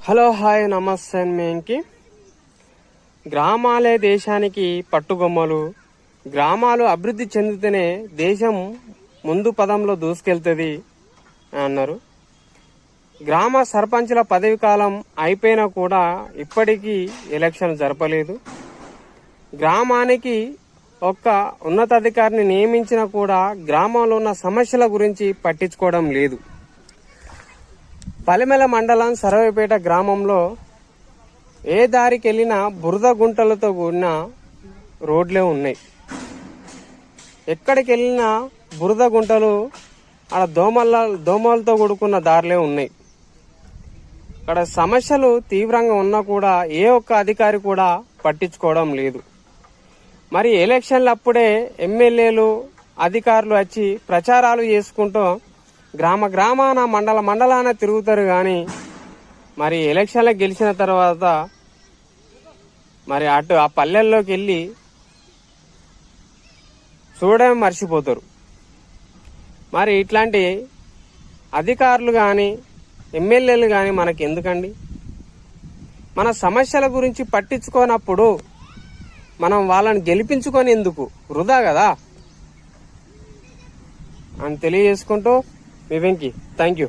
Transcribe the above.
Hello hi నమస్తే మేంకి. గ్రామాలే దేశానికి పట్టుగొమ్మలు. గ్రామాలు అభివృద్ధి చెందితేనే దేశం ముందు పదంలో దూసుకెళ్తుంది అన్నారు. గ్రామ సర్పంచుల పదవి కాలం అయిపోయినా కూడా ఇప్పటికీ ఎలక్షన్ జరపలేదు. గ్రామానికి ఒక్క ఉన్నతాధికారిని నియమించినా కూడా గ్రామంలో ఉన్న సమస్యల గురించి పట్టించుకోవడం లేదు. పలిమెల మండలం సర్వేపేట గ్రామంలో ఏ దారికి వెళ్ళినా బురద గుంటలతో కూడిన రోడ్లే ఉన్నాయి. ఎక్కడికి వెళ్ళినా బురద గుంటలు, అక్కడ దోమలతో కూడుకున్న దారులే ఉన్నాయి. అక్కడ సమస్యలు తీవ్రంగా ఉన్నా కూడా ఏ ఒక్క అధికారి కూడా పట్టించుకోవడం లేదు. మరి ఎలక్షన్లు అప్పుడే ఎమ్మెల్యేలు అధికారులు వచ్చి ప్రచారాలు చేసుకుంటూ గ్రామాన మండలాన తిరుగుతారు. కానీ మరి ఎలక్షన్లో గెలిచిన తర్వాత మరి అటు ఆ పల్లెల్లోకి వెళ్ళి చూడడం మర్చిపోతారు. మరి ఇట్లాంటి అధికారులు కానీ ఎమ్మెల్యేలు కానీ మనకి ఎందుకండి? మన సమస్యల గురించి పట్టించుకోనప్పుడు మనం వాళ్ళని గెలిపించుకొని ఎందుకు? వృధా కదా అని తెలియజేసుకుంటూ మీ వెంకీ. Thank you.